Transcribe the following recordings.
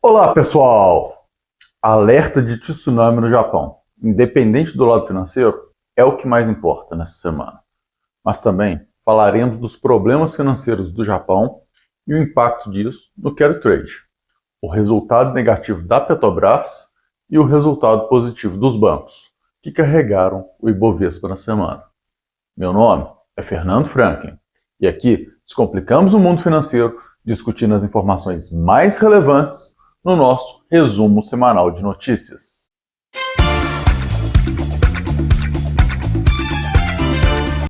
Olá, pessoal! Alerta de tsunami no Japão. Independente do lado financeiro, é o que mais importa nessa semana. Mas também falaremos dos problemas financeiros do Japão e o impacto disso no carry trade, o resultado negativo da Petrobras e o resultado positivo dos bancos, que carregaram o Ibovespa na semana. Meu nome é Fernando Franklin e aqui descomplicamos o mundo financeiro discutindo as informações mais relevantes no nosso resumo semanal de notícias.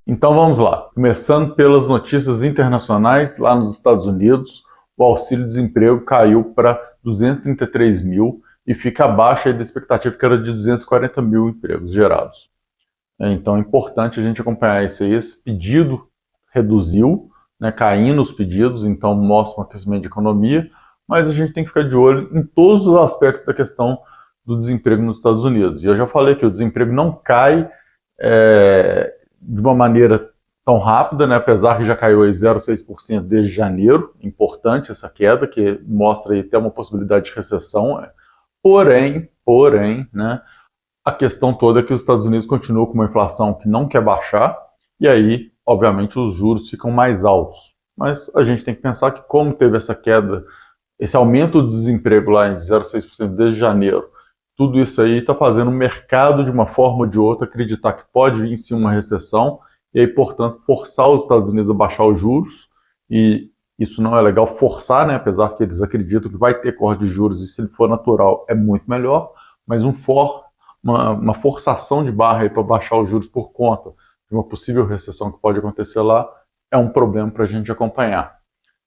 Então vamos lá, começando pelas notícias internacionais. Lá nos Estados Unidos, o auxílio-desemprego caiu para 233 mil e fica abaixo da expectativa que era de 240 mil empregos gerados. Então é importante a gente acompanhar isso aí. Esse pedido reduziu, caindo os pedidos, então mostra um aquecimento de economia, mas a gente tem que ficar de olho em todos os aspectos da questão do desemprego nos Estados Unidos. E eu já falei que o desemprego não cai de uma maneira tão rápida, apesar que já caiu 0,6% desde janeiro. Importante essa queda, que mostra aí até uma possibilidade de recessão. Porém, a questão toda é que os Estados Unidos continuam com uma inflação que não quer baixar, e aí, obviamente, os juros ficam mais altos. Mas a gente tem que pensar que, como teve essa queda, esse aumento do desemprego lá em 0,6% desde janeiro, tudo isso aí está fazendo o mercado, de uma forma ou de outra, acreditar que pode vir sim uma recessão, e aí, portanto, forçar os Estados Unidos a baixar os juros. E isso não é legal forçar, apesar que eles acreditam que vai ter corte de juros, e se ele for natural é muito melhor, mas uma forçação de barra para baixar os juros por conta de uma possível recessão que pode acontecer lá é um problema para a gente acompanhar.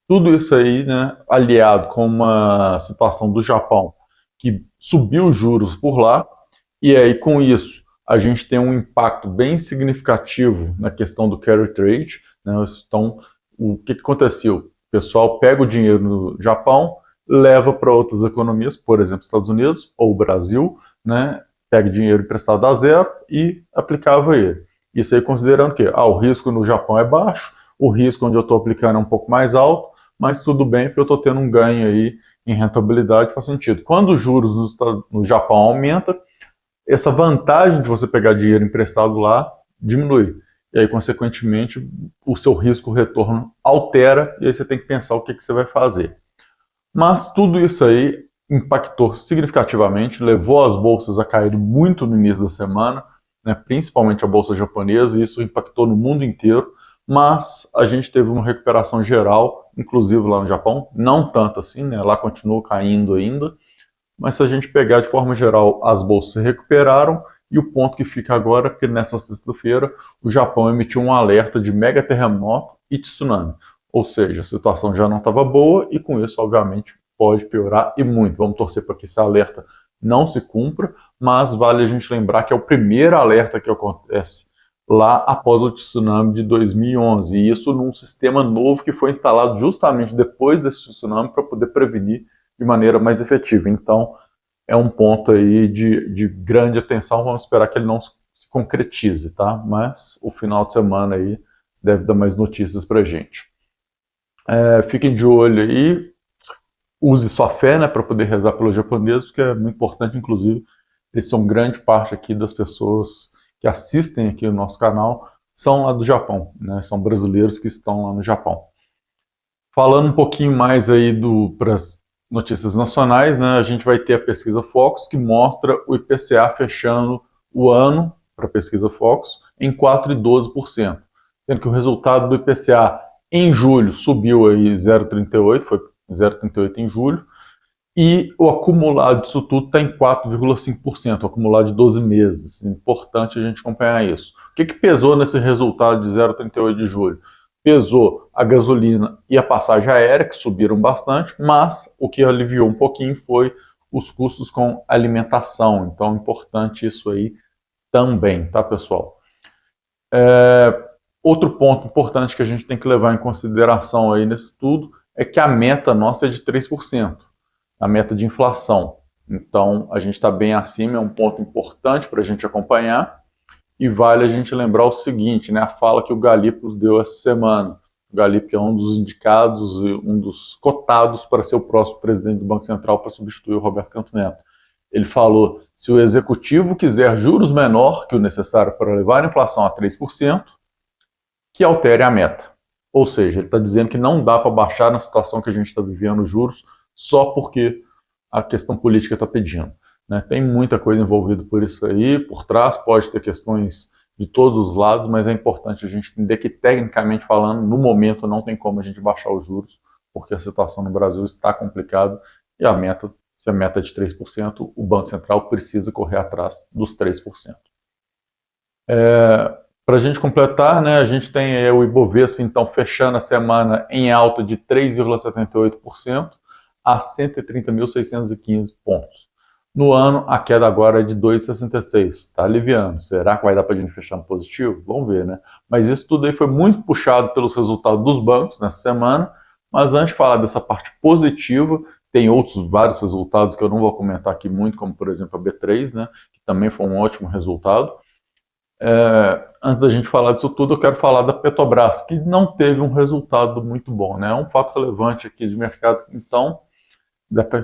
Tudo isso aí, aliado com uma situação do Japão que subiu os juros por lá, e aí com isso a gente tem um impacto bem significativo na questão do carry trade. Então, o que aconteceu? O pessoal pega o dinheiro no Japão, leva para outras economias, por exemplo, Estados Unidos ou Brasil, pega dinheiro emprestado a zero e aplicava ele. Isso aí considerando que o risco no Japão é baixo, o risco onde eu estou aplicando é um pouco mais alto, mas tudo bem, porque eu estou tendo um ganho aí em rentabilidade, faz sentido. Quando os juros no Japão aumenta, essa vantagem de você pegar dinheiro emprestado lá diminui. E aí, consequentemente, o seu risco-retorno altera, e aí você tem que pensar o que você vai fazer. Mas tudo isso aí impactou significativamente, levou as bolsas a cair muito no início da semana, principalmente a bolsa japonesa, e isso impactou no mundo inteiro, mas a gente teve uma recuperação geral, inclusive lá no Japão, não tanto assim, lá continua caindo ainda, mas se a gente pegar de forma geral, as bolsas se recuperaram, e o ponto que fica agora é que nessa sexta-feira o Japão emitiu um alerta de mega terremoto e tsunami, ou seja, a situação já não estava boa e com isso, obviamente, pode piorar e muito. Vamos torcer para que esse alerta não se cumpra, mas vale a gente lembrar que é o primeiro alerta que acontece lá após o tsunami de 2011, e isso num sistema novo que foi instalado justamente depois desse tsunami para poder prevenir de maneira mais efetiva. Então, é um ponto aí de grande atenção. Vamos esperar que ele não se concretize, tá? Mas o final de semana aí deve dar mais notícias para a gente. Fiquem de olho aí, use sua fé, para poder rezar pelos japoneses, porque é muito importante. Inclusive, eles são grande parte aqui das pessoas que assistem aqui o nosso canal, são lá do Japão, são brasileiros que estão lá no Japão. Falando um pouquinho mais aí para as notícias nacionais, a gente vai ter a pesquisa Focus, que mostra o IPCA fechando o ano, para a pesquisa Focus, em 4,12%, sendo que o resultado do IPCA em julho subiu aí 0,38%, foi 0,38% em julho, e o acumulado disso tudo está em 4,5%, o acumulado de 12 meses. Importante a gente acompanhar isso. O que pesou nesse resultado de 0,38 de julho? Pesou a gasolina e a passagem aérea, que subiram bastante, mas o que aliviou um pouquinho foi os custos com alimentação. Então é importante isso aí também, tá, pessoal? Outro ponto importante que a gente tem que levar em consideração aí nesse tudo é que a meta nossa é de 3%. A meta de inflação. Então, a gente está bem acima, é um ponto importante para a gente acompanhar. E vale a gente lembrar o seguinte, a fala que o Galípolo deu essa semana. O Galípolo é um dos indicados e um dos cotados para ser o próximo presidente do Banco Central para substituir o Roberto Campos Neto. Ele falou, se o executivo quiser juros menor que o necessário para levar a inflação a 3%, que altere a meta. Ou seja, ele está dizendo que não dá para baixar na situação que a gente está vivendo os juros só porque a questão política está pedindo. Né? Tem muita coisa envolvida por isso aí, por trás pode ter questões de todos os lados, mas é importante a gente entender que, tecnicamente falando, no momento não tem como a gente baixar os juros, porque a situação no Brasil está complicada e a meta, se a meta é de 3%, o Banco Central precisa correr atrás dos 3%. Para a gente completar, né, a gente tem o Ibovespa, então, fechando a semana em alta de 3,78% a 130.615 pontos. No ano, a queda agora é de 2,66%. Está aliviando. Será que vai dar para a gente fechar no positivo? Vamos ver, né? Mas isso tudo aí foi muito puxado pelos resultados dos bancos nessa semana. Mas antes de falar dessa parte positiva, tem outros vários resultados que eu não vou comentar aqui muito, como por exemplo a B3, né, que também foi um ótimo resultado. Antes da gente falar disso tudo, eu quero falar da Petrobras, que não teve um resultado muito bom, né? É um fato relevante aqui de mercado, então,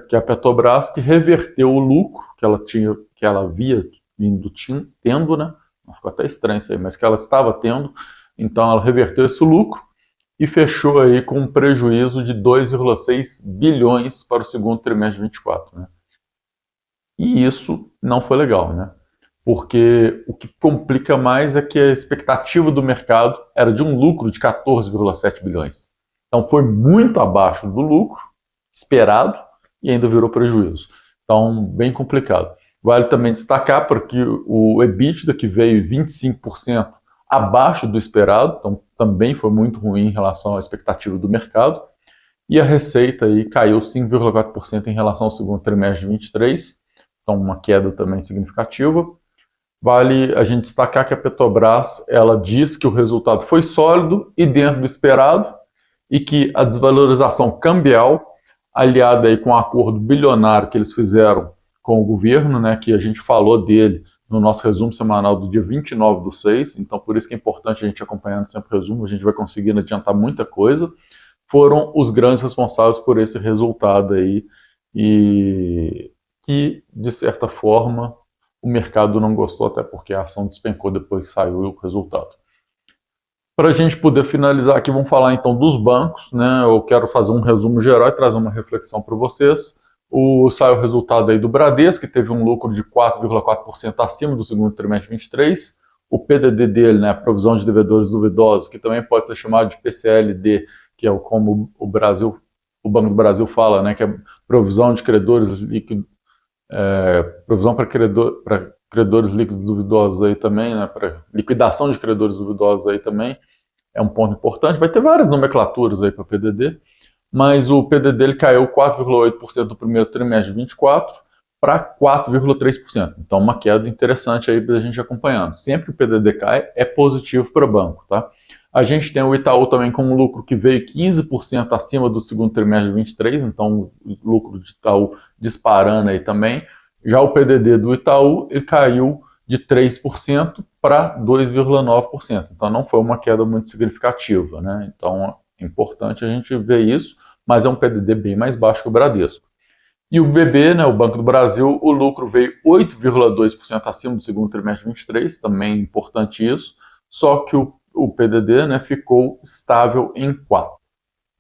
que a Petrobras que reverteu o lucro que ela havia tendo, né? Ficou até estranho isso aí, mas que ela estava tendo, então ela reverteu esse lucro e fechou aí com um prejuízo de 2,6 bilhões para o segundo trimestre de 24, né? E isso não foi legal, né? Porque o que complica mais é que a expectativa do mercado era de um lucro de 14,7 bilhões. Então foi muito abaixo do lucro esperado e ainda virou prejuízo. Então, bem complicado. Vale também destacar porque o EBITDA, que veio 25% abaixo do esperado, então também foi muito ruim em relação à expectativa do mercado, e a receita aí caiu 5,4% em relação ao segundo trimestre de 23, então uma queda também significativa. Vale a gente destacar que a Petrobras, ela diz que o resultado foi sólido e dentro do esperado e que a desvalorização cambial, aliada aí com o acordo bilionário que eles fizeram com o governo, né, que a gente falou dele no nosso resumo semanal do dia 29/6, então por isso que é importante a gente acompanhando sempre o resumo, a gente vai conseguindo adiantar muita coisa, foram os grandes responsáveis por esse resultado aí e que, de certa forma, o mercado não gostou, até porque a ação despencou depois que saiu o resultado. Para a gente poder finalizar aqui, vamos falar então dos bancos, né? Eu quero fazer um resumo geral e trazer uma reflexão para vocês. Saiu o resultado aí do Bradesco, que teve um lucro de 4,4% acima do segundo trimestre de 23. O PDD dele, né, a provisão de devedores duvidosos, que também pode ser chamado de PCLD, que é como o Banco do Brasil fala, né, que é provisão de credores líquidos, provisão para credores líquidos duvidosos aí também, né, para liquidação de credores duvidosos aí também, é um ponto importante. Vai ter várias nomenclaturas aí para o PDD, mas o PDD ele caiu 4,8% do primeiro trimestre de 24 para 4,3%. Então, uma queda interessante aí para a gente acompanhando. Sempre que o PDD cai, é positivo para o banco, tá? A gente tem o Itaú também com um lucro que veio 15% acima do segundo trimestre de 23, então o lucro de Itaú disparando aí também. Já o PDD do Itaú, ele caiu de 3% para 2,9%. Então não foi uma queda muito significativa, né? Então é importante a gente ver isso, mas é um PDD bem mais baixo que o Bradesco. E o BB, né, o Banco do Brasil, o lucro veio 8,2% acima do segundo trimestre de 23, também importante isso, só que o PDD, né, ficou estável em 4,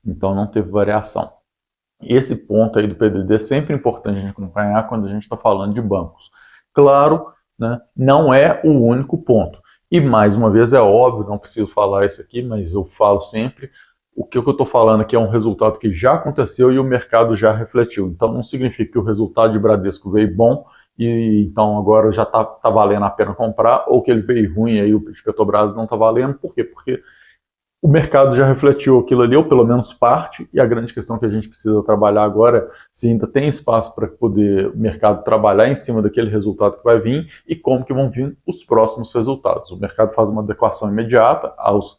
então não teve variação. Esse ponto aí do PDD é sempre importante a gente acompanhar quando a gente está falando de bancos. Claro, né, não é o único ponto. E mais uma vez é óbvio, não preciso falar isso aqui, mas eu falo sempre, o que eu estou falando aqui é um resultado que já aconteceu e o mercado já refletiu. Então não significa que o resultado de Bradesco veio bom e então agora já está valendo a pena comprar, ou que ele veio ruim e aí o de Petrobras não está valendo. Por quê? Porque o mercado já refletiu aquilo ali, ou pelo menos parte, e a grande questão que a gente precisa trabalhar agora é se ainda tem espaço para poder o mercado trabalhar em cima daquele resultado que vai vir e como que vão vir os próximos resultados. O mercado faz uma adequação imediata às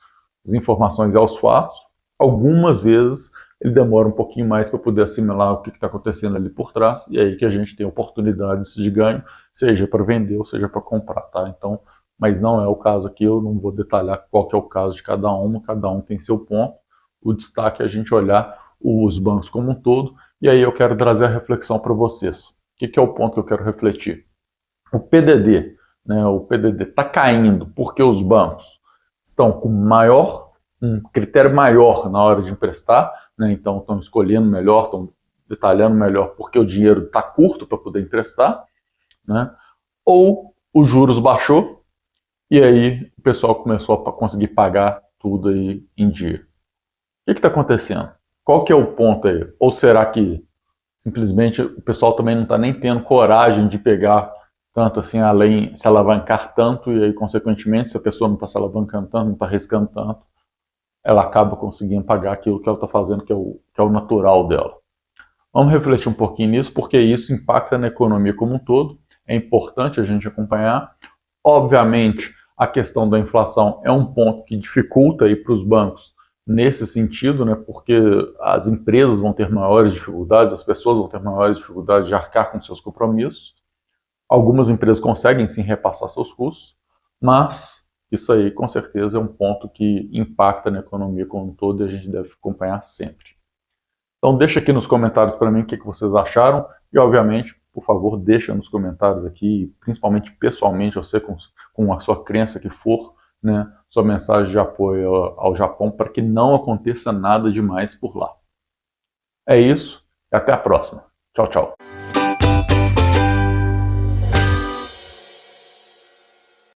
informações e aos fatos. Algumas vezes ele demora um pouquinho mais para poder assimilar o que está acontecendo ali por trás, e aí que a gente tem oportunidades de ganho, seja para vender ou seja para comprar, tá? Então, mas não é o caso aqui, eu não vou detalhar qual que é o caso de cada um tem seu ponto. o destaque é a gente olhar os bancos como um todo, e aí eu quero trazer a reflexão para vocês. O que é o ponto que eu quero refletir? O PDD, né, o PDD está caindo porque os bancos estão com um critério maior na hora de emprestar, né, então estão escolhendo melhor, estão detalhando melhor porque o dinheiro está curto para poder emprestar, né, ou os juros baixou e aí o pessoal começou a conseguir pagar tudo aí em dia. O que está acontecendo? Qual que é o ponto aí? Ou será que simplesmente o pessoal também não está nem tendo coragem de pegar tanto assim, além, se alavancar tanto, e aí, consequentemente, se a pessoa não está se alavancando tanto, não está arriscando tanto, ela acaba conseguindo pagar aquilo que ela está fazendo, que é o natural dela. Vamos refletir um pouquinho nisso, porque isso impacta na economia como um todo, é importante a gente acompanhar. Obviamente, a questão da inflação é um ponto que dificulta aí para os bancos nesse sentido, né, porque as empresas vão ter maiores dificuldades, as pessoas vão ter maiores dificuldades de arcar com seus compromissos. Algumas empresas conseguem sim repassar seus custos, mas isso aí com certeza é um ponto que impacta na economia como um todo e a gente deve acompanhar sempre. Então deixa aqui nos comentários para mim o que vocês acharam e obviamente, por favor, deixa nos comentários aqui, principalmente pessoalmente, você com a sua crença que for, né, sua mensagem de apoio ao Japão para que não aconteça nada demais por lá. É isso e até a próxima. Tchau, tchau.